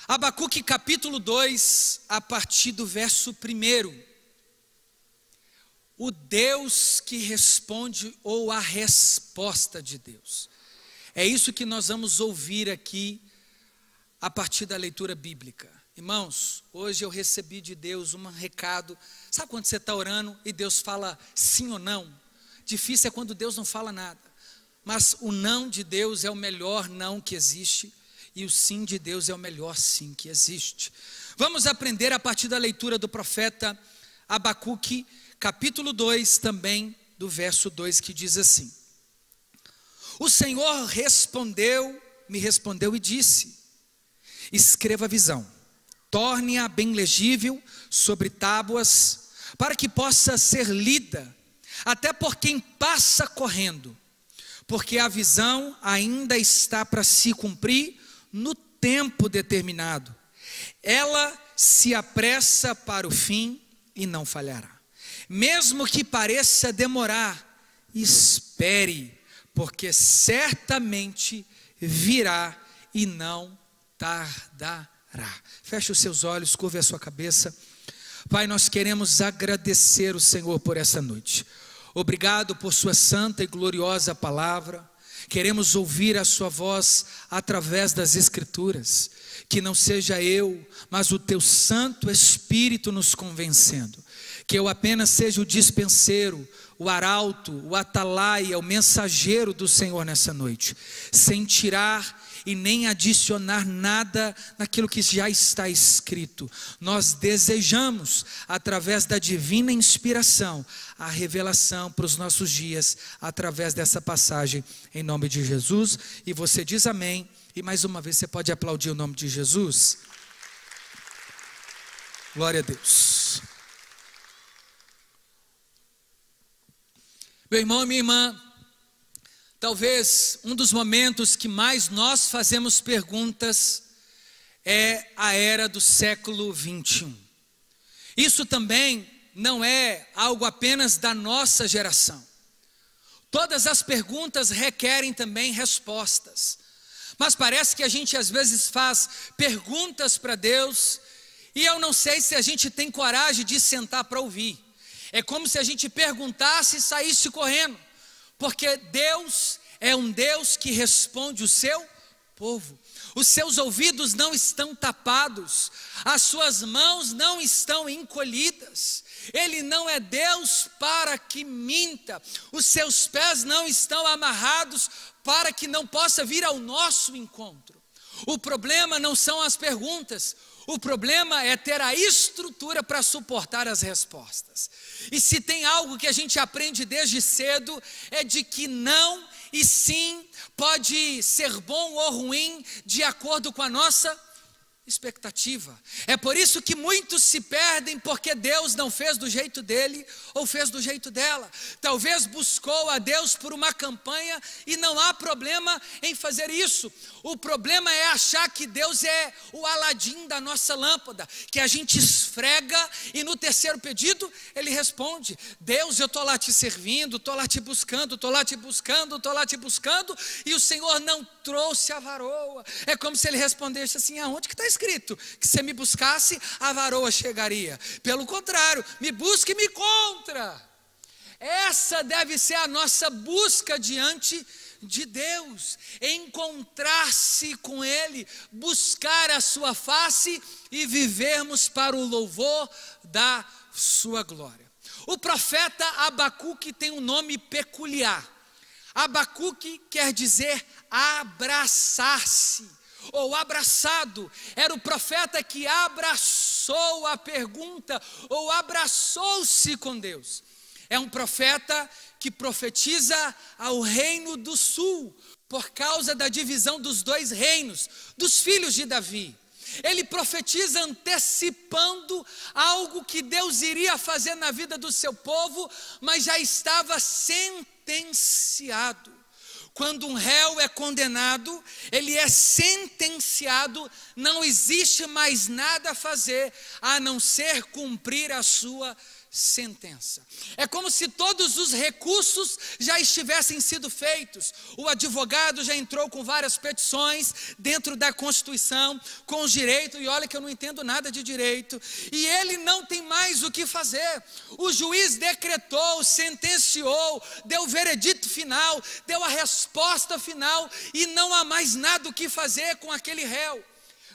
Abacuque capítulo 2, a partir do verso 1. O Deus que responde, ou a resposta de Deus. É isso que nós vamos ouvir aqui a partir da leitura bíblica. Irmãos, hoje eu recebi de Deus um recado. Sabe quando você está orando e Deus fala sim ou não? Difícil é quando Deus não fala nada. Mas o não de Deus é o melhor não que existe. E o sim de Deus é o melhor sim que existe. Vamos aprender a partir da leitura do profeta Abacuque, capítulo 2, também do verso 2, que diz assim: O Senhor me respondeu e disse: escreva a visão, torne-a bem legível sobre tábuas, para que possa ser lida, até por quem passa correndo, porque a visão ainda está para se cumprir no tempo determinado. Ela se apressa para o fim e não falhará. Mesmo que pareça demorar, espere, porque certamente virá e não tardará. Feche os seus olhos, curve a sua cabeça. Pai, nós queremos agradecer o Senhor por essa noite. Obrigado por sua santa e gloriosa palavra. Queremos ouvir a sua voz através das Escrituras. Que não seja eu, mas o teu Santo Espírito nos convencendo. Que eu apenas seja o dispenseiro, o arauto, o atalaia, o mensageiro do Senhor nessa noite, sem tirar e nem adicionar nada naquilo que já está escrito. Nós desejamos, através da divina inspiração, a revelação para os nossos dias, através dessa passagem, em nome de Jesus. E você diz amém, e mais uma vez você pode aplaudir o nome de Jesus. Glória a Deus. Meu irmão e minha irmã, talvez um dos momentos que mais nós fazemos perguntas é a era do século 21. Isso também não é algo apenas da nossa geração. Todas as perguntas requerem também respostas. Mas parece que a gente às vezes faz perguntas para Deus e eu não sei se a gente tem coragem de sentar para ouvir. É como se a gente perguntasse e saísse correndo, porque Deus é um Deus que responde o seu povo. Os seus ouvidos não estão tapados, as suas mãos não estão encolhidas. Ele não é Deus para que minta, os seus pés não estão amarrados para que não possa vir ao nosso encontro. O problema não são as perguntas, o problema é ter a estrutura para suportar as respostas. E se tem algo que a gente aprende desde cedo, é de que não e sim pode ser bom ou ruim de acordo com a nossa expectativa. É por isso que muitos se perdem, porque Deus não fez do jeito dele ou fez do jeito dela. Talvez buscou a Deus por uma campanha e não há problema em fazer isso. O problema é achar que Deus é o Aladim da nossa lâmpada, que a gente esfrega e no terceiro pedido ele responde: Deus, eu estou lá te servindo, estou lá te buscando, estou lá te buscando, estou lá te buscando, e o Senhor não trouxe a varoa. É como se ele respondesse assim: aonde que está escrito que se me buscasse a varoa chegaria? Pelo contrário, me busca e me encontra. Essa deve ser a nossa busca diante de Deus, encontrar-se com Ele, buscar a sua face e vivermos para o louvor da sua glória. O profeta Abacuque tem um nome peculiar. Abacuque quer dizer abraçar-se ou abraçado. Era o profeta que abraçou a pergunta ou abraçou-se com Deus. É um profeta que profetiza ao reino do sul, por causa da divisão dos dois reinos, dos filhos de Davi. Ele profetiza antecipando algo que Deus iria fazer na vida do seu povo, mas já estava sentenciado. Quando um réu é condenado, ele é sentenciado, não existe mais nada a fazer, a não ser cumprir a sua sentença. É como se todos os recursos já estivessem sido feitos. O advogado já entrou com várias petições dentro da Constituição, com os direitos, e olha que eu não entendo nada de direito, e ele não tem mais o que fazer. O juiz decretou, sentenciou, deu o veredito final, deu a resposta final, e não há mais nada o que fazer com aquele réu.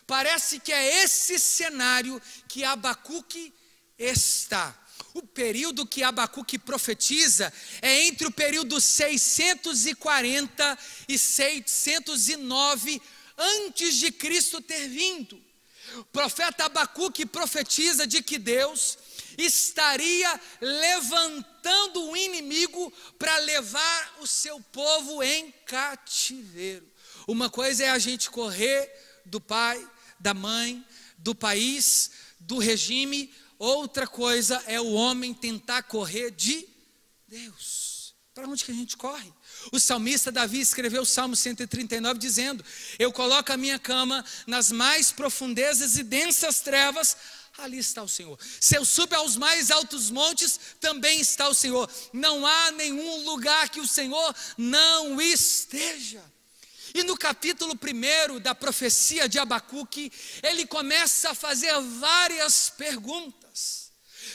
Parece que é esse cenário que Abacuque está. O período que Abacuque profetiza é entre o período 640 e 609 antes de Cristo ter vindo. O profeta Abacuque profetiza de que Deus estaria levantando o inimigo para levar o seu povo em cativeiro. Uma coisa é a gente correr do pai, da mãe, do país, do regime. Outra coisa é o homem tentar correr de Deus. Para onde que a gente corre? O salmista Davi escreveu o Salmo 139 dizendo: eu coloco a minha cama nas mais profundezas e densas trevas, ali está o Senhor. Se eu subo aos mais altos montes, também está o Senhor. Não há nenhum lugar que o Senhor não esteja. E no capítulo 1 da profecia de Abacuque, ele começa a fazer várias perguntas.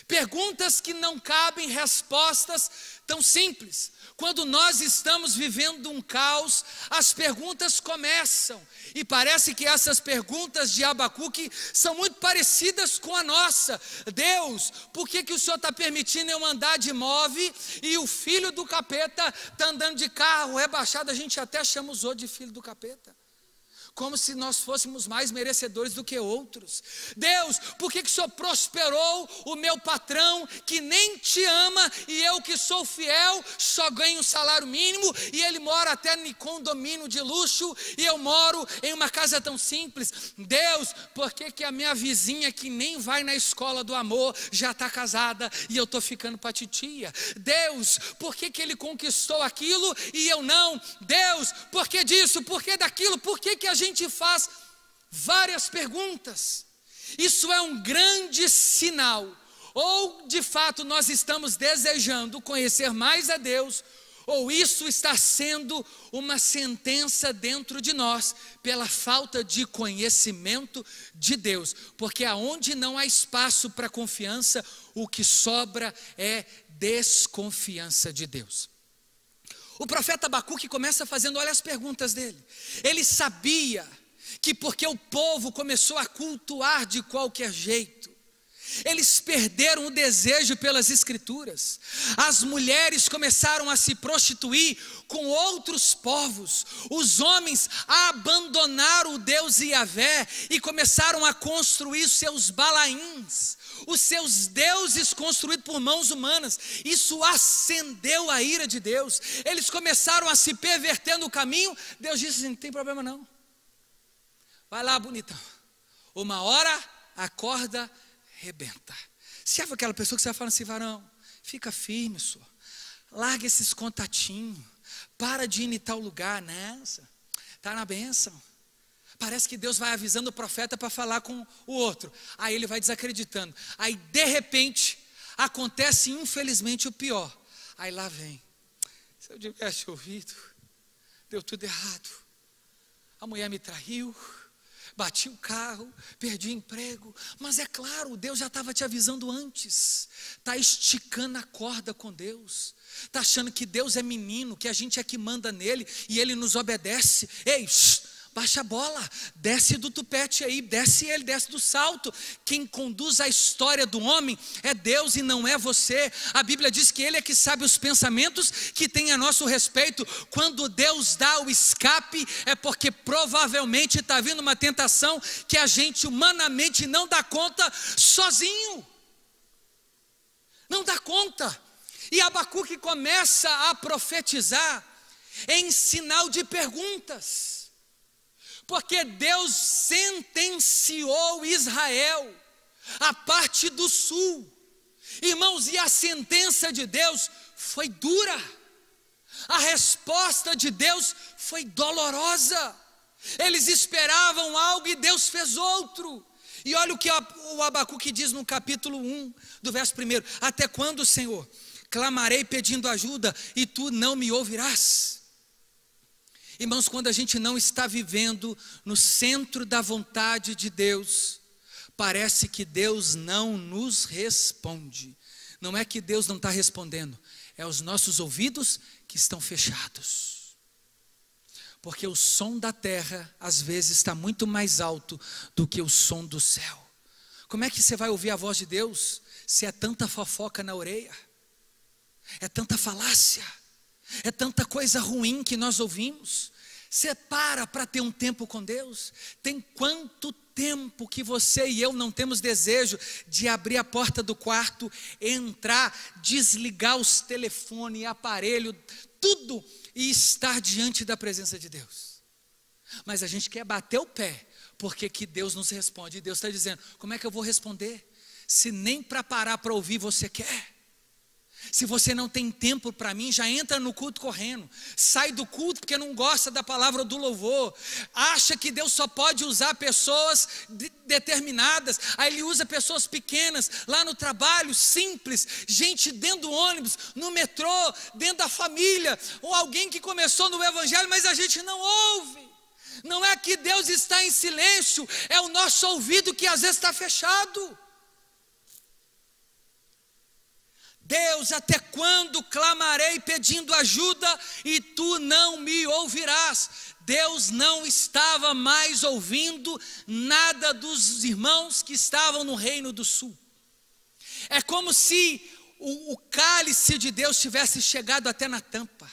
Perguntas que não cabem respostas tão simples. Quando nós estamos vivendo um caos, as perguntas começam. E parece que essas perguntas de Abacuque são muito parecidas com a nossa. Deus, por que o Senhor está permitindo eu andar de móvel e o filho do capeta está andando de carro rebaixado? A gente até chama os outros de filho do capeta. Como se nós fôssemos mais merecedores do que outros. Deus, por que o Senhor prosperou o meu patrão que nem te ama, e eu que sou fiel só ganho um salário mínimo, e ele mora até em condomínio de luxo e eu moro em uma casa tão simples? Deus, por que a minha vizinha que nem vai na escola do amor já está casada e eu estou ficando para titia? Deus, por que ele conquistou aquilo e eu não? Deus, por que disso, por que daquilo, por que a gente faz várias perguntas? Isso é um grande sinal. Ou de fato nós estamos desejando conhecer mais a Deus, ou isso está sendo uma sentença dentro de nós pela falta de conhecimento de Deus. Porque aonde não há espaço para confiança, o que sobra é desconfiança de Deus. O profeta Abacuque começa fazendo, olha as perguntas dele. Ele sabia que porque o povo começou a cultuar de qualquer jeito, eles perderam o desejo pelas escrituras. As mulheres começaram a se prostituir com outros povos. Os homens abandonaram o Deus Yahvé e começaram a construir seus balaíns, os seus deuses construídos por mãos humanas. Isso acendeu a ira de Deus. Eles começaram a se perverter no caminho. Deus disse assim: não tem problema não, vai lá bonitão, uma hora a corda rebenta. Se é aquela pessoa que você vai falando assim: varão, fica firme, senhor, larga esses contatinhos, para de ir em tal lugar, nessa, está na bênção. Parece que Deus vai avisando o profeta para falar com o outro, aí ele vai desacreditando, aí de repente acontece infelizmente o pior. Aí lá vem: se eu tivesse ouvido, deu tudo errado, a mulher me traiu, bati o carro, perdi o emprego. Mas é claro, Deus já estava te avisando antes. Está esticando a corda com Deus, está achando que Deus é menino, que a gente é que manda nele e ele nos obedece. Ei, baixa a bola, desce do tupete aí, desce do salto. Quem conduz a história do homem é Deus e não é você. A Bíblia diz que Ele é que sabe os pensamentos que tem a nosso respeito. Quando Deus dá o escape, é porque provavelmente está vindo uma tentação que a gente humanamente não dá conta sozinho. Não dá conta. E Abacuque começa a profetizar em sinal de perguntas. Porque Deus sentenciou Israel, a parte do sul. Irmãos, e a sentença de Deus foi dura. A resposta de Deus foi dolorosa. Eles esperavam algo e Deus fez outro. E olha o que o Abacuque diz no capítulo 1, do verso 1: até quando, Senhor, clamarei pedindo ajuda e tu não me ouvirás? Irmãos, quando a gente não está vivendo no centro da vontade de Deus, parece que Deus não nos responde. Não é que Deus não está respondendo, é os nossos ouvidos que estão fechados. Porque o som da terra, às vezes, está muito mais alto do que o som do céu. Como é que você vai ouvir a voz de Deus, se é tanta fofoca na orelha? É tanta falácia, é tanta coisa ruim que nós ouvimos. Você para ter um tempo com Deus? Tem quanto tempo que você e eu não temos desejo de abrir a porta do quarto, entrar, desligar os telefones, aparelho, tudo, e estar diante da presença de Deus? Mas a gente quer bater o pé, porque que Deus nos responde. E Deus está dizendo: como é que eu vou responder, se nem para parar para ouvir você quer? Se você não tem tempo para mim, já entra no culto correndo, sai do culto porque não gosta da palavra do louvor, acha que Deus só pode usar pessoas determinadas, aí Ele usa pessoas pequenas, lá no trabalho, simples, gente dentro do ônibus, no metrô, dentro da família, ou alguém que começou no evangelho, mas a gente não ouve. Não é que Deus está em silêncio, é o nosso ouvido que às vezes está fechado. Deus, até quando clamarei pedindo ajuda e tu não me ouvirás? Deus não estava mais ouvindo nada dos irmãos que estavam no reino do sul. É como se o cálice de Deus tivesse chegado até na tampa,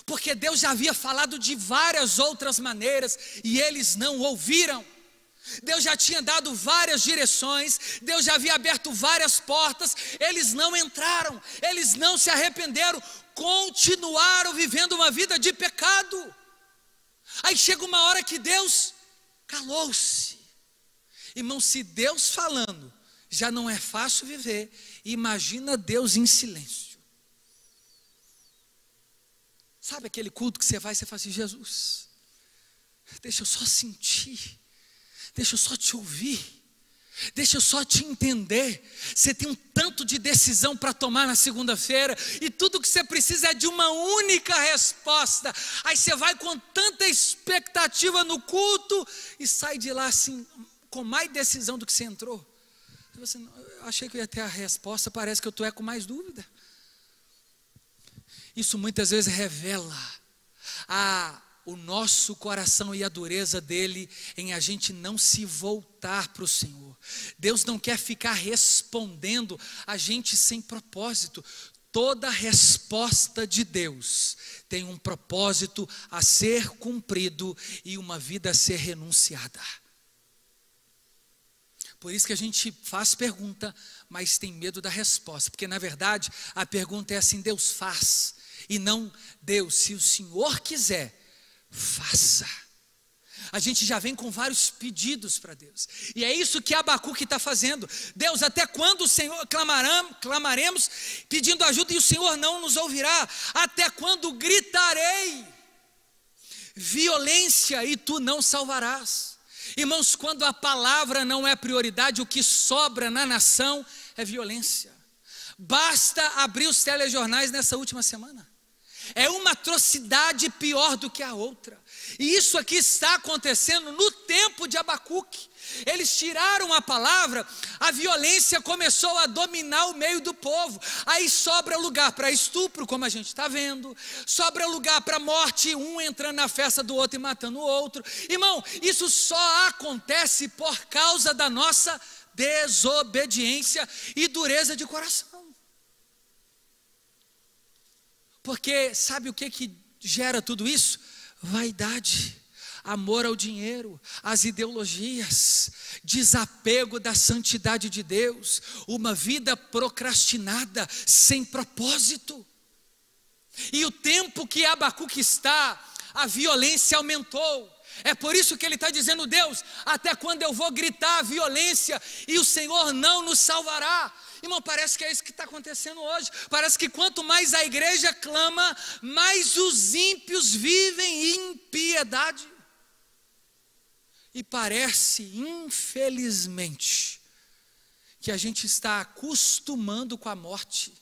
porque Deus já havia falado de várias outras maneiras e eles não ouviram. Deus já tinha dado várias direções, Deus já havia aberto várias portas, eles não entraram, eles não se arrependeram, continuaram vivendo uma vida de pecado. Aí chega uma hora que Deus calou-se. Irmão, se Deus falando já não é fácil viver, imagina Deus em silêncio. Sabe aquele culto que você vai e você fala assim: Jesus, deixa eu só sentir, deixa eu só te ouvir, deixa eu só te entender. Você tem um tanto de decisão para tomar na segunda-feira, e tudo que você precisa é de uma única resposta. Aí você vai com tanta expectativa no culto e sai de lá assim, com mais decisão do que você entrou. Você, eu achei que eu ia ter a resposta, parece que eu estou com mais dúvida. Isso muitas vezes revela o nosso coração e a dureza dele em a gente não se voltar para o Senhor. Deus não quer ficar respondendo a gente sem propósito. Toda resposta de Deus tem um propósito a ser cumprido e uma vida a ser renunciada. Por isso que a gente faz pergunta, mas tem medo da resposta, porque na verdade a pergunta é assim: Deus faz, e não Deus, se o Senhor quiser, faça. A gente já vem com vários pedidos para Deus, e é isso que Abacuque está fazendo. Deus, até quando o Senhor clamaremos pedindo ajuda e o Senhor não nos ouvirá? Até quando gritarei violência e tu não salvarás? Irmãos, quando a palavra não é prioridade, o que sobra na nação é violência. Basta abrir os telejornais nessa última semana. É uma atrocidade pior do que a outra. E isso aqui está acontecendo no tempo de Abacuque. Eles tiraram a palavra, a violência começou a dominar o meio do povo. Aí sobra lugar para estupro, como a gente está vendo. Sobra lugar para morte, um entrando na festa do outro e matando o outro. Irmão, isso só acontece por causa da nossa desobediência e dureza de coração. Porque sabe o que gera tudo isso? Vaidade, amor ao dinheiro, às ideologias, desapego da santidade de Deus, uma vida procrastinada, sem propósito. E o tempo que Abacuque está, a violência aumentou. É por isso que ele está dizendo: Deus, até quando eu vou gritar a violência e o Senhor não nos salvará? Irmão, parece que é isso que está acontecendo hoje. Parece que quanto mais a igreja clama, mais os ímpios vivem em impiedade. E parece, infelizmente, que a gente está acostumando com a morte.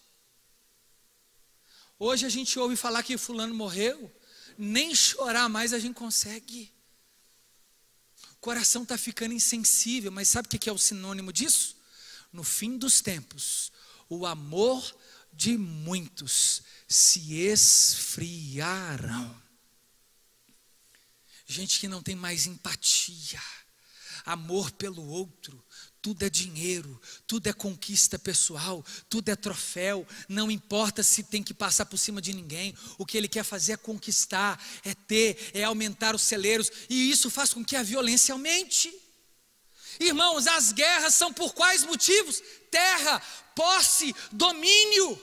Hoje a gente ouve falar que fulano morreu, nem chorar mais a gente consegue. O coração está ficando insensível, mas sabe o que é o sinônimo disso? No fim dos tempos, o amor de muitos se esfriarão. Gente que não tem mais empatia, amor pelo outro, tudo é dinheiro, tudo é conquista pessoal, tudo é troféu, não importa se tem que passar por cima de ninguém, o que ele quer fazer é conquistar, é ter, é aumentar os celeiros, e isso faz com que a violência aumente. Irmãos, as guerras são por quais motivos? Terra, posse, domínio.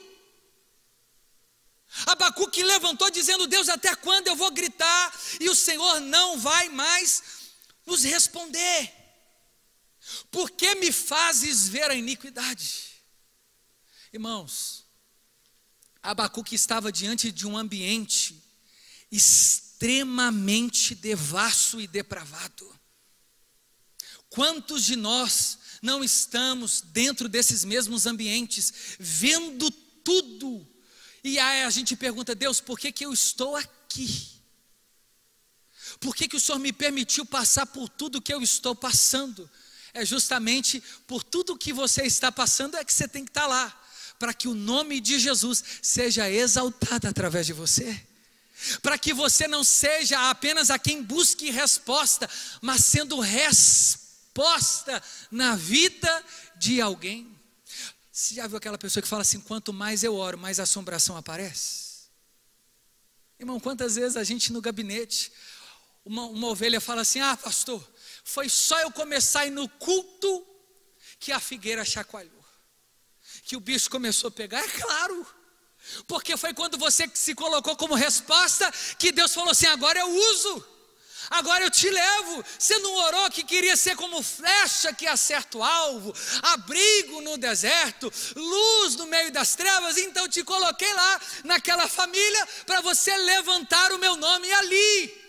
Abacuque levantou dizendo: Deus, até quando eu vou gritar e o Senhor não vai mais nos responder? Por que me fazes ver a iniquidade? Irmãos, Abacuque estava diante de um ambiente extremamente devasso e depravado. Quantos de nós não estamos dentro desses mesmos ambientes, vendo tudo? E aí a gente pergunta: Deus, por que eu estou aqui? Por que o Senhor me permitiu passar por tudo que eu estou passando? É justamente por tudo que você está passando é que você tem que estar lá, para que o nome de Jesus seja exaltado através de você, para que você não seja apenas a quem busque resposta, mas sendo resposta na vida de alguém. Você já viu aquela pessoa que fala assim: quanto mais eu oro, mais assombração aparece? Irmão, quantas vezes a gente no gabinete, uma ovelha fala assim: ah, pastor, foi só eu começar a ir no culto que a figueira chacoalhou, que o bicho começou a pegar. É claro, porque foi quando você se colocou como resposta que Deus falou assim: agora eu uso, agora eu te levo. Você não orou que queria ser como flecha que acerta o alvo, abrigo no deserto, luz no meio das trevas? Então te coloquei lá naquela família para você levantar o meu nome ali.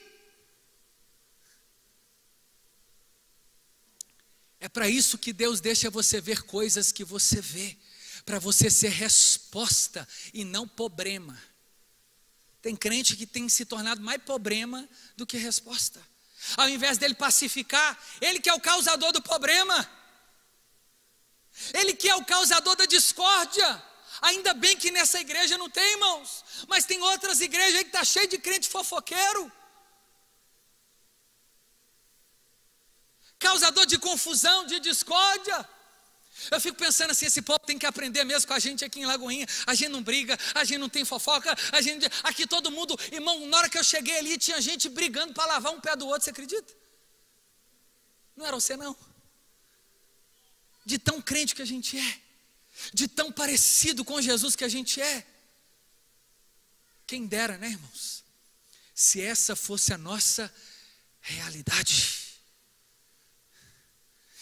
É para isso que Deus deixa você ver coisas que você vê, para você ser resposta e não problema. Tem crente que tem se tornado mais problema do que resposta. Ao invés dele pacificar, ele que é o causador do problema, ele que é o causador da discórdia. Ainda bem que nessa igreja não tem, irmãos, mas tem outras igrejas aí que está cheio de crente fofoqueiro, causador de confusão, de discórdia. Eu fico pensando assim: esse povo tem que aprender mesmo com a gente aqui em Lagoinha. A gente não briga, a gente não tem fofoca, aqui todo mundo, irmão, na hora que eu cheguei ali tinha gente brigando para lavar um pé do outro, você acredita? Não era você não? De tão crente que a gente é, de tão parecido com Jesus que a gente é. Quem dera, né, irmãos, se essa fosse a nossa realidade.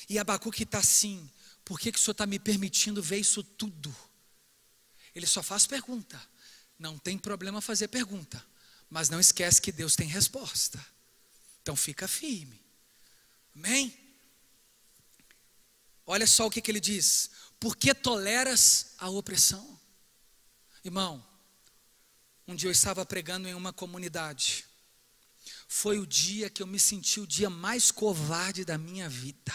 E Abacuque está assim: por que o Senhor está me permitindo ver isso tudo? Ele só faz pergunta. Não tem problema fazer pergunta, mas não esquece que Deus tem resposta. Então fica firme. Amém? Olha só o que ele diz: por que toleras a opressão? Irmão, um dia eu estava pregando em uma comunidade. Foi o dia que eu me senti o dia mais covarde da minha vida.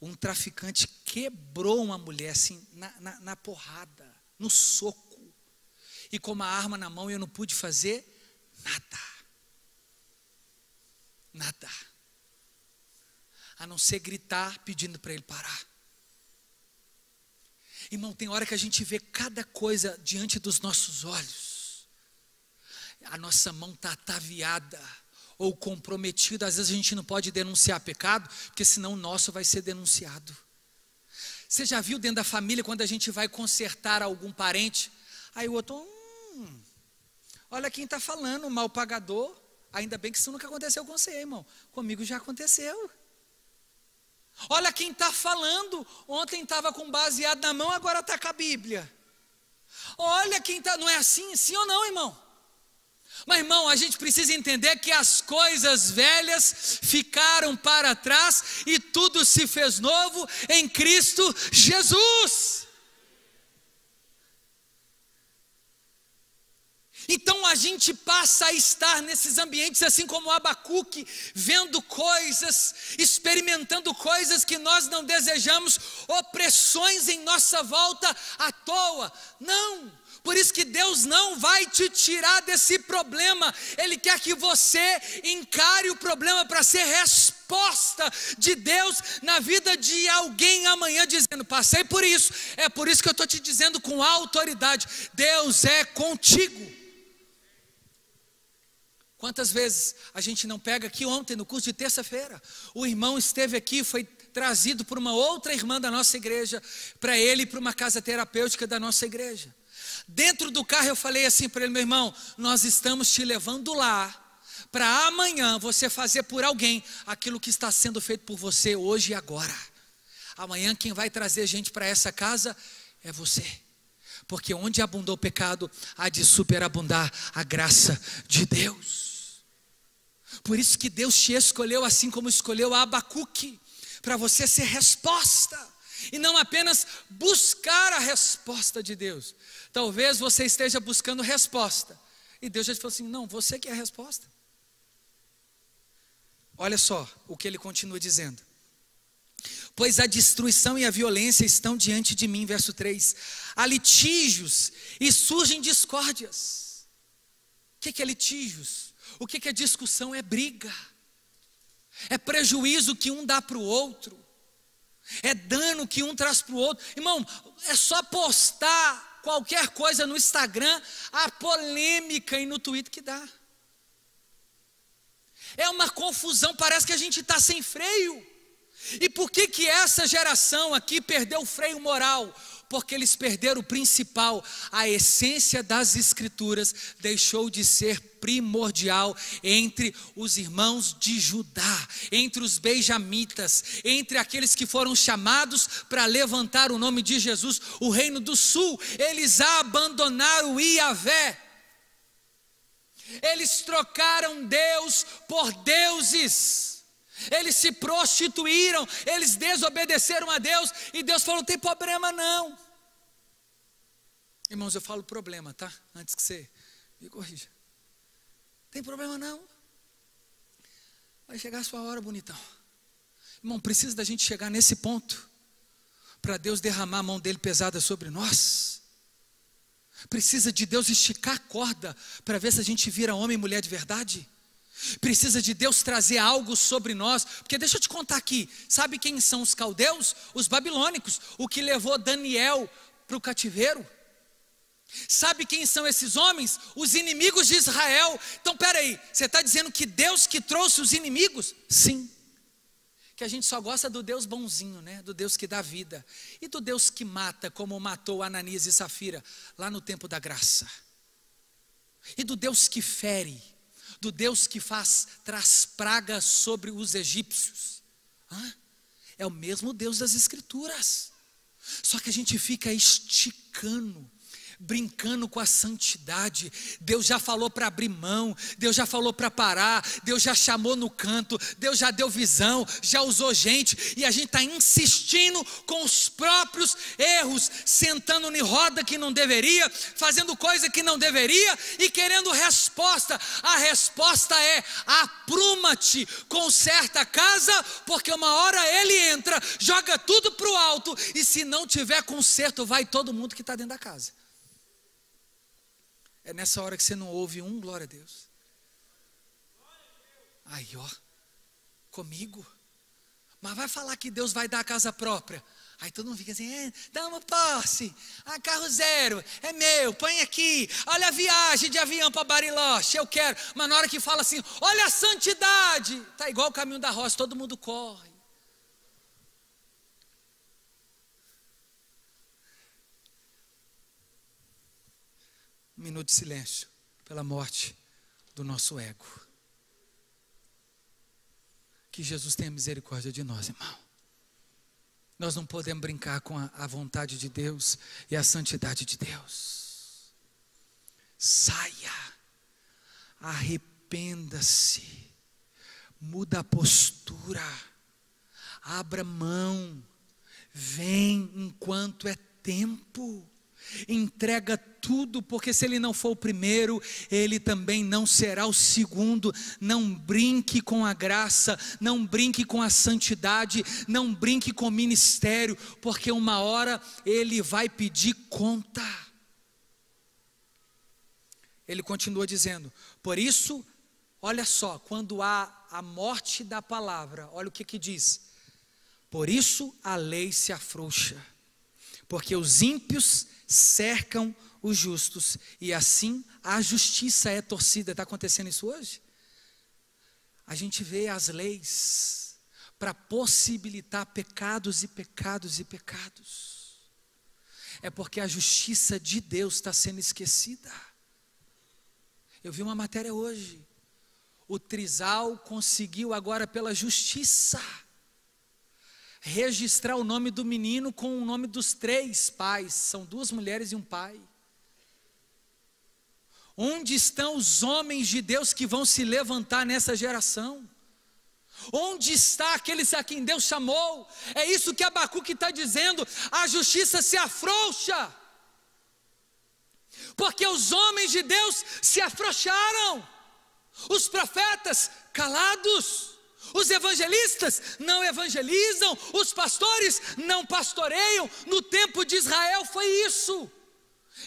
Um traficante quebrou uma mulher assim, na porrada, no soco, e com uma arma na mão, eu não pude fazer nada, a não ser gritar pedindo para ele parar. Irmão, tem hora que a gente vê cada coisa diante dos nossos olhos, a nossa mão está ataviada ou comprometida. Às vezes a gente não pode denunciar pecado, porque senão o nosso vai ser denunciado. Você já viu dentro da família, quando a gente vai consertar algum parente, aí o outro, olha quem está falando, mal pagador. Ainda bem que isso nunca aconteceu com você, irmão, comigo já aconteceu. Olha quem está falando, ontem estava com baseado na mão, agora está com a Bíblia. Olha quem está, não é assim, sim ou não, irmão? Mas, irmão, a gente precisa entender que as coisas velhas ficaram para trás e tudo se fez novo em Cristo Jesus. Então a gente passa a estar nesses ambientes assim como Abacuque, vendo coisas, experimentando coisas que nós não desejamos, opressões em nossa volta à toa. Não, por isso que Deus não vai te tirar desse problema. Ele quer que você encare o problema para ser resposta de Deus na vida de alguém amanhã, dizendo: passei por isso, é por isso que eu estou te dizendo com autoridade, Deus é contigo. Quantas vezes a gente não pega aqui? Ontem no curso de terça-feira, o irmão esteve aqui, foi trazido por uma outra irmã da nossa igreja, para ele ir para uma casa terapêutica da nossa igreja. Dentro do carro eu falei assim para ele: meu irmão, nós estamos te levando lá, para amanhã você fazer por alguém aquilo que está sendo feito por você hoje e agora. Amanhã quem vai trazer gente para essa casa é você. Porque onde abundou o pecado, há de superabundar a graça de Deus. Por isso que Deus te escolheu assim como escolheu a Abacuque, para você ser resposta, e não apenas buscar a resposta de Deus. Talvez você esteja buscando resposta, e Deus já te falou assim: não, você que é a resposta. Olha só o que ele continua dizendo: pois a destruição e a violência estão diante de mim, verso 3, há litígios e surgem discórdias. O que é litígios? O que é discussão? É briga, é prejuízo que um dá para o outro, é dano que um traz para o outro. Irmão, é só postar qualquer coisa no Instagram, a polêmica, e no Twitter que dá. É uma confusão, parece que a gente está sem freio. E por que essa geração aqui perdeu o freio moral? Porque eles perderam o principal, a essência das Escrituras deixou de ser primordial entre os irmãos de Judá, entre os benjamitas, entre aqueles que foram chamados para levantar o nome de Jesus, o reino do sul. Eles abandonaram o Iavé, eles trocaram Deus por deuses. Eles se prostituíram, eles desobedeceram a Deus, e Deus falou: não tem problema não. Irmãos, eu falo problema, tá? Antes que você me corrija. Tem problema não. Vai chegar a sua hora, bonitão. Irmão, precisa da gente chegar nesse ponto, para Deus derramar a mão dele pesada sobre nós. Precisa de Deus esticar a corda, para ver se a gente vira homem e mulher de verdade. Precisa de Deus trazer algo sobre nós, porque deixa eu te contar aqui, sabe quem são os caldeus? Os babilônicos, o que levou Daniel para o cativeiro. Sabe quem são esses homens? Os inimigos de Israel. Então peraí, você está dizendo que Deus que trouxe os inimigos? Sim, que a gente só gosta do Deus bonzinho, né? Do Deus que dá vida, e do Deus que mata, como matou Ananias e Safira lá no tempo da graça, e do Deus que fere, do Deus que traz praga sobre os egípcios. É o mesmo Deus das Escrituras, só que a gente fica esticando, brincando com a santidade. Deus já falou para abrir mão, Deus já falou para parar, Deus já chamou no canto, Deus já deu visão, já usou gente, e a gente está insistindo com os próprios erros, sentando em roda que não deveria, fazendo coisa que não deveria e querendo resposta. A resposta é: apruma-te, conserta a casa, porque uma hora ele entra, joga tudo para o alto, e se não tiver conserto, vai todo mundo que está dentro da casa. É nessa hora que você não ouve um glória a Deus. Aí ó, comigo. Mas vai falar que Deus vai dar a casa própria. Aí todo mundo fica assim: dá uma posse, carro zero, é meu, põe aqui. Olha a viagem de avião para Bariloche, eu quero. Mas na hora que fala assim: olha a santidade, está igual o caminho da roça, todo mundo corre. Um minuto de silêncio pela morte do nosso ego. Que Jesus tenha misericórdia de nós, irmão. Nós não podemos brincar com a vontade de Deus e a santidade de Deus. Saia. arrependa-se, muda a postura, abra mão, vem enquanto é tempo, entrega tudo, porque se ele não for o primeiro, ele também não será o segundo. Não brinque com a graça, não brinque com a santidade, não brinque com o ministério, porque uma hora ele vai pedir conta. Ele continua dizendo, por isso, olha só, quando há a morte da palavra, olha o que diz, por isso a lei se afrouxa, porque os ímpios cercam os justos, e assim a justiça é torcida. Está acontecendo isso hoje? A gente vê as leis para possibilitar pecados e pecados e pecados, é porque a justiça de Deus está sendo esquecida. Eu vi uma matéria hoje, o Trizal conseguiu agora pela justiça registrar o nome do menino com o nome dos 3 pais, são 2 mulheres e um pai. Onde estão os homens de Deus que vão se levantar nessa geração? Onde está aqueles a quem Deus chamou? É isso que Abacuque está dizendo, a justiça se afrouxa, porque os homens de Deus se afrouxaram, os profetas calados, os evangelistas não evangelizam, os pastores não pastoreiam. No tempo de Israel foi isso.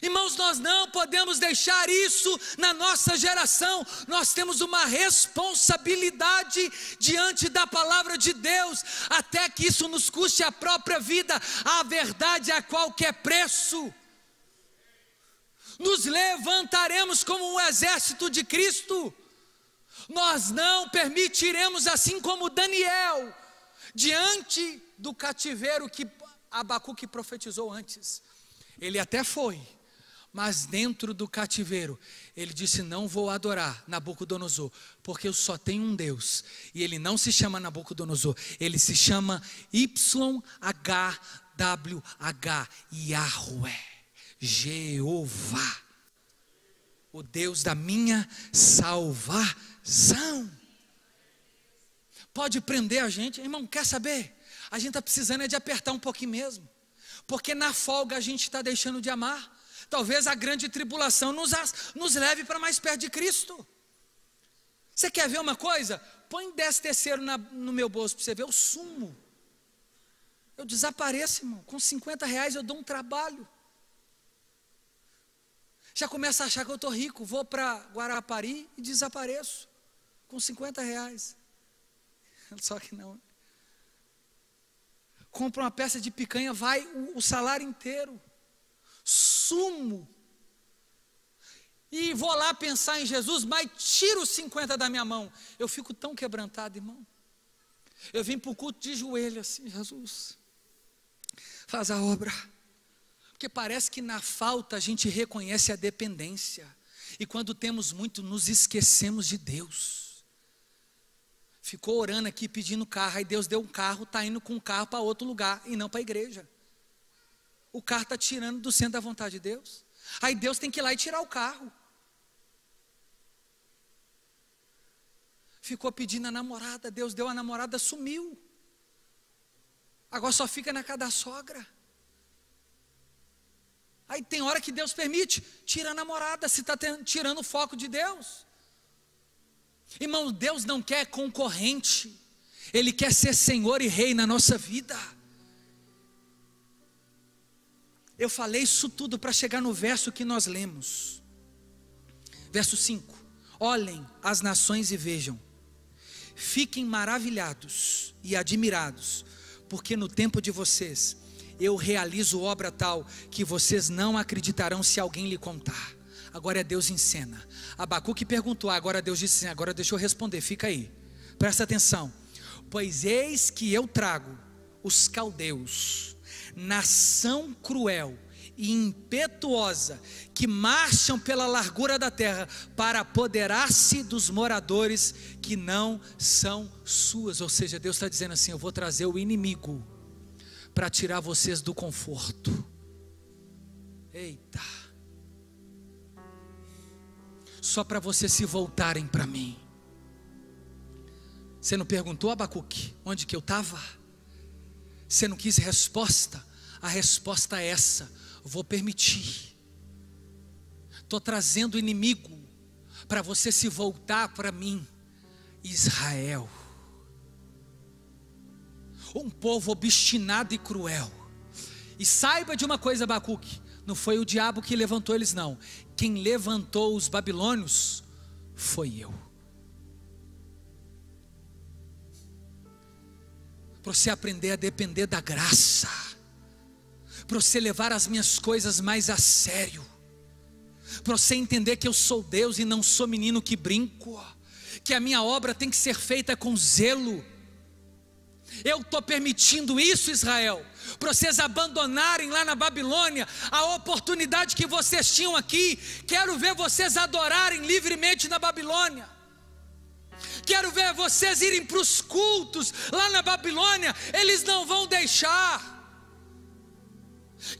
Irmãos, nós não podemos deixar isso na nossa geração. Nós temos uma responsabilidade diante da palavra de Deus, até que isso nos custe a própria vida, a verdade a qualquer preço. Nos levantaremos como um exército de Cristo. Nós não permitiremos, assim como Daniel, diante do cativeiro que Abacuque profetizou antes. Ele até foi, mas dentro do cativeiro, ele disse, não vou adorar Nabucodonosor, porque eu só tenho um Deus, e ele não se chama Nabucodonosor, ele se chama YHWH, Yahweh, Jeová, o Deus da minha salvação. Pode prender a gente, irmão, quer saber? A gente está precisando de apertar um pouquinho mesmo, porque na folga a gente está deixando de amar. Talvez a grande tribulação nos leve para mais perto de Cristo. Você quer ver uma coisa? Põe 10º no meu bolso para você ver, eu sumo, eu desapareço, irmão. Com R$50 eu dou um trabalho. Já começa a achar que eu estou rico, vou para Guarapari e desapareço com R$50. Só que não. Compra uma peça de picanha, vai o salário inteiro. Sumo. E vou lá pensar em Jesus, mas tira os 50 da minha mão. Eu fico tão quebrantado, irmão. Eu vim para o culto de joelho assim, Jesus, faz a obra. Porque parece que na falta a gente reconhece a dependência. E quando temos muito, nos esquecemos de Deus. Ficou orando aqui pedindo carro, aí Deus deu um carro, está indo com o carro para outro lugar e não para a igreja. O carro está tirando do centro da vontade de Deus. Aí Deus tem que ir lá e tirar o carro. Ficou pedindo a namorada, Deus deu a namorada, sumiu. Agora só fica na casa da sogra. Aí tem hora que Deus permite, tira a namorada, se está tirando o foco de Deus. Irmão, Deus não quer concorrente, Ele quer ser Senhor e Rei na nossa vida. Eu falei isso tudo para chegar no verso que nós lemos. Verso 5, olhem as nações e vejam, fiquem maravilhados e admirados, porque no tempo de vocês, eu realizo obra tal, que vocês não acreditarão se alguém lhe contar. Agora é Deus em cena. Abacuque perguntou, agora Deus disse assim, agora deixa eu responder, fica aí, presta atenção. Pois eis que eu trago os caldeus, nação cruel e impetuosa, que marcham pela largura da terra, para apoderar-se dos moradores que não são suas. Ou seja, Deus está dizendo assim, eu vou trazer o inimigo, para tirar vocês do conforto. Eita. só para vocês se voltarem para mim. Você não perguntou, Abacuque, onde que eu estava? Você não quis resposta? A resposta é essa: vou permitir. Estou trazendo o inimigo para você se voltar para mim. Israel, um povo obstinado e cruel. E saiba de uma coisa, Abacuque, não foi o diabo que levantou eles não. Quem levantou os babilônios foi eu. Para você aprender a depender da graça, para você levar as minhas coisas mais a sério, para você entender que eu sou Deus e não sou menino que brinco, que a minha obra tem que ser feita com zelo. Eu estou permitindo isso, Israel, para vocês abandonarem lá na Babilônia a oportunidade que vocês tinham aqui. Quero ver vocês adorarem livremente na Babilônia. Quero ver vocês irem para os cultos lá na Babilônia. Eles não vão deixar.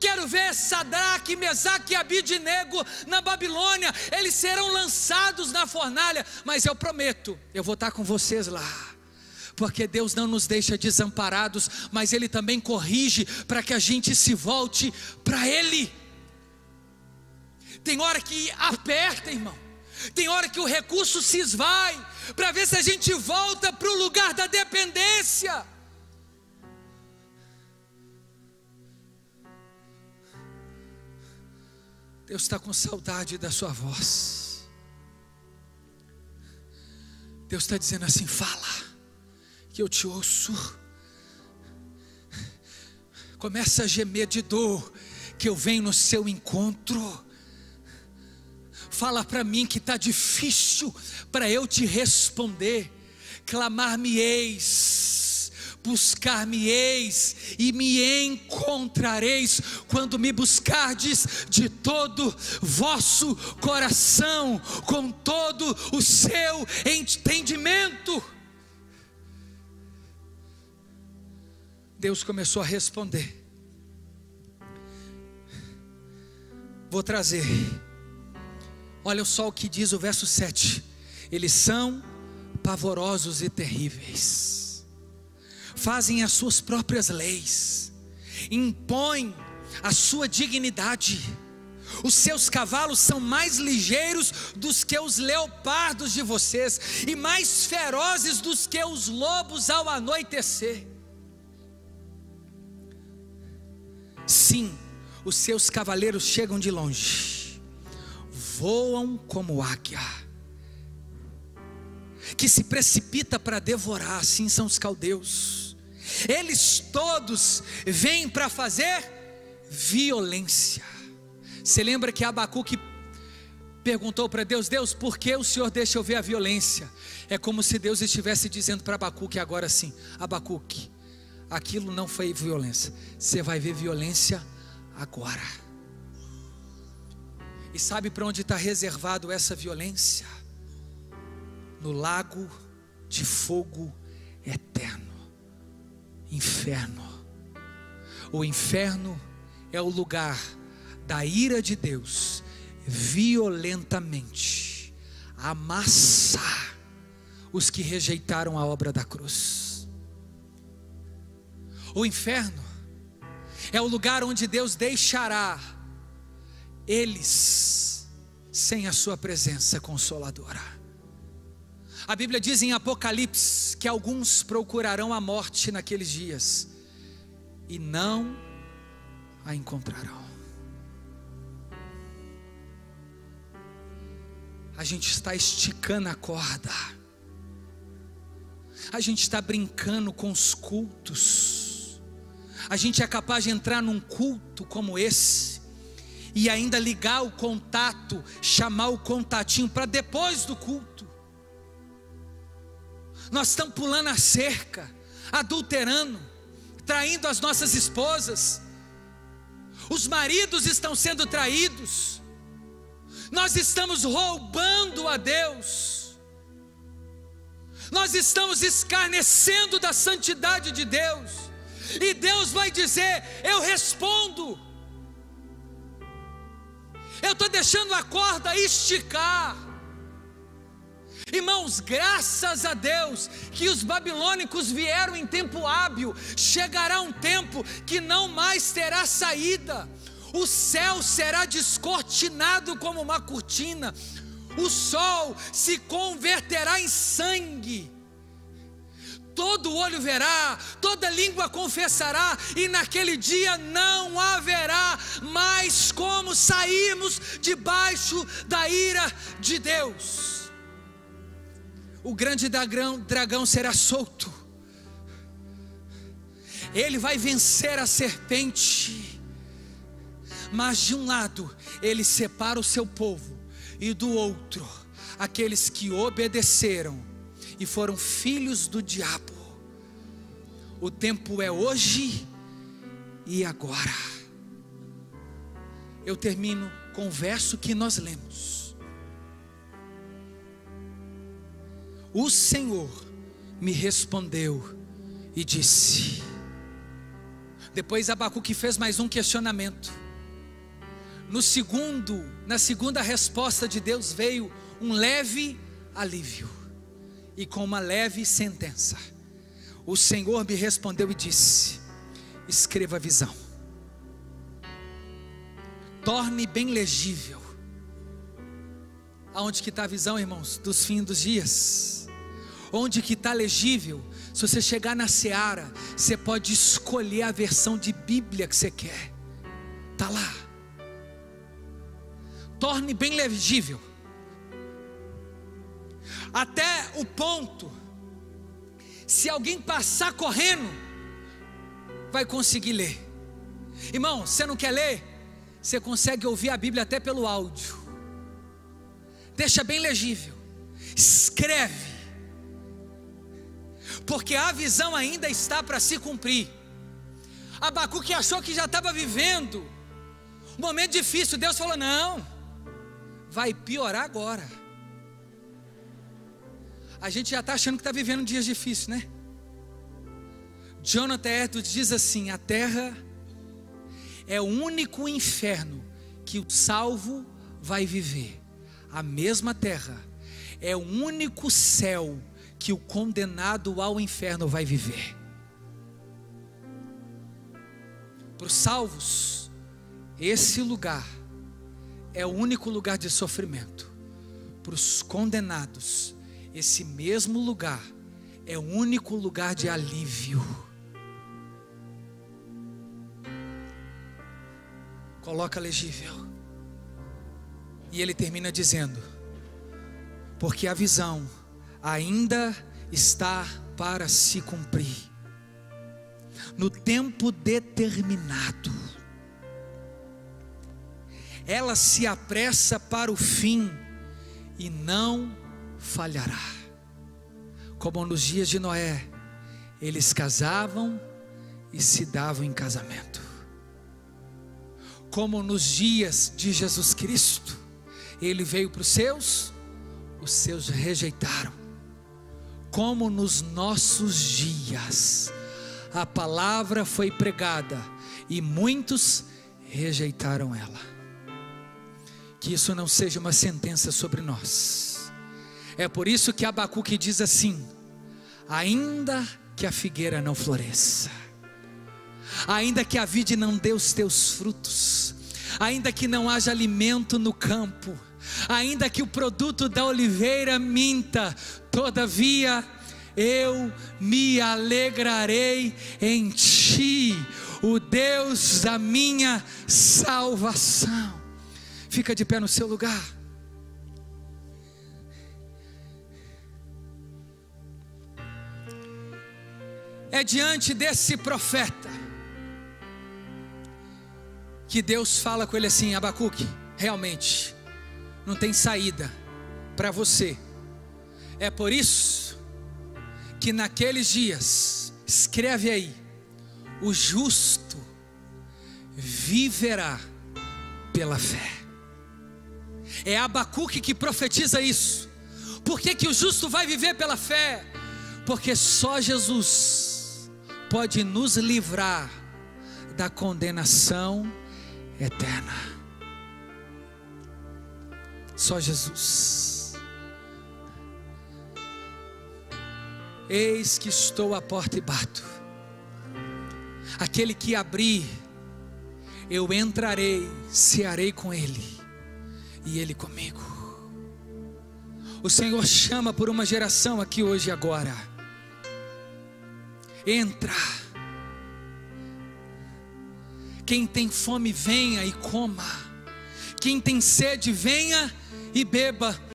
Quero ver Sadraque, Mesaque e Abidnego na Babilônia. Eles serão lançados na fornalha. Mas eu prometo, eu vou estar com vocês lá. Porque Deus não nos deixa desamparados, mas Ele também corrige para que a gente se volte para Ele. Tem hora que aperta, irmão. Tem hora que o recurso se esvai, para ver se a gente volta para o lugar da dependência. Deus está com saudade da sua voz. Deus está dizendo assim: fala, que eu te ouço. Começa a gemer de dor, que eu venho no seu encontro. Fala para mim que está difícil para eu te responder. Clamar-me-eis, buscar-me-eis e me encontrareis quando me buscardes de todo vosso coração, com todo o seu entendimento. Deus começou a responder. Vou trazer. Olha só o que diz o verso 7. Eles são pavorosos e terríveis. Fazem as suas próprias leis. Impõem a sua dignidade. Os seus cavalos são mais ligeiros dos que os leopardos de vocês, e mais ferozes dos que os lobos ao anoitecer. Sim, os seus cavaleiros chegam de longe, voam como águia, que se precipita para devorar. Assim são os caldeus. Eles todos vêm para fazer violência. Você lembra que Abacuque perguntou para Deus: Deus, por que o Senhor deixa eu ver a violência? É como se Deus estivesse dizendo para Abacuque agora assim: Abacuque, aquilo não foi violência, você vai ver violência agora. E sabe para onde está reservado essa violência? No lago de fogo eterno, inferno. O inferno é o lugar da ira de Deus violentamente amassar os que rejeitaram a obra da cruz. O inferno é o lugar onde Deus deixará eles sem a sua presença consoladora. A Bíblia diz em Apocalipse que alguns procurarão a morte naqueles dias e não a encontrarão. A gente está esticando a corda. A gente está brincando com os cultos. A gente é capaz de entrar num culto como esse e ainda ligar o contato, chamar o contatinho para depois do culto. Nós estamos pulando a cerca, adulterando, traindo as nossas esposas. Os maridos estão sendo traídos. Nós estamos roubando a Deus. Nós estamos escarnecendo da santidade de Deus. E Deus vai dizer: eu respondo. Eu estou deixando a corda esticar. Irmãos, graças a Deus que os babilônicos vieram em tempo hábil. Chegará um tempo que não mais terá saída. O céu será descortinado como uma cortina. O sol se converterá em sangue. Todo olho verá, toda língua confessará, e naquele dia não haverá mais como sairmos debaixo da ira de Deus. O grande dragão será solto. Ele vai vencer a serpente. Mas de um lado ele separa o seu povo, e do outro aqueles que obedeceram e foram filhos do diabo. O tempo é hoje e agora. Eu termino com o verso que nós lemos. O Senhor me respondeu e disse. Depois Abacuque fez mais um questionamento. Na segunda resposta de Deus veio um leve alívio e com uma leve sentença. O Senhor me respondeu e disse: escreva a visão, torne bem legível. Aonde que está a visão, irmãos? Dos fins dos dias. Onde que está legível? Se você chegar na seara, você pode escolher a versão de Bíblia que você quer. Está lá. Torne bem legível, até o ponto, se alguém passar correndo, vai conseguir ler. Irmão, você não quer ler? Você consegue ouvir a Bíblia até pelo áudio. Deixa bem legível, escreve, porque a visão ainda está para se cumprir. Abacuque achou que já estava vivendo um momento difícil. Deus falou: não, vai piorar agora. A gente já está achando que está vivendo dias difíceis, né? Jonathan Edwards diz assim: a terra é o único inferno que o salvo vai viver. A mesma terra é o único céu que o condenado ao inferno vai viver. Para os salvos, esse lugar é o único lugar de sofrimento. Para os condenados, esse mesmo lugar é o único lugar de alívio. Coloca legível. E ele termina dizendo: porque a visão ainda está para se cumprir, no tempo determinado. Ela se apressa para o fim e não falhará. Como nos dias de Noé, eles casavam e se davam em casamento. Como nos dias de Jesus Cristo, ele veio para os seus rejeitaram. Como nos nossos dias, a palavra foi pregada e muitos rejeitaram ela. Que isso não seja uma sentença sobre nós. É por isso que Abacuque diz assim: ainda que a figueira não floresça, ainda que a vide não dê os teus frutos, ainda que não haja alimento no campo, ainda que o produto da oliveira minta, todavia eu me alegrarei em ti, o Deus da minha salvação. Fica de pé no seu lugar. É diante desse profeta que Deus fala com ele assim: Abacuque, realmente não tem saída para você. É por isso que naqueles dias, escreve aí, o justo viverá pela fé. É Abacuque que profetiza isso. Por que que o justo vai viver pela fé? Porque só Jesus pode nos livrar da condenação eterna. Só Jesus. Eis que estou à porta e bato. Aquele que abrir, eu entrarei, cearei com ele, e ele comigo. O Senhor chama por uma geração aqui hoje e agora. Entra. Quem tem fome, venha e coma. Quem tem sede, venha e beba.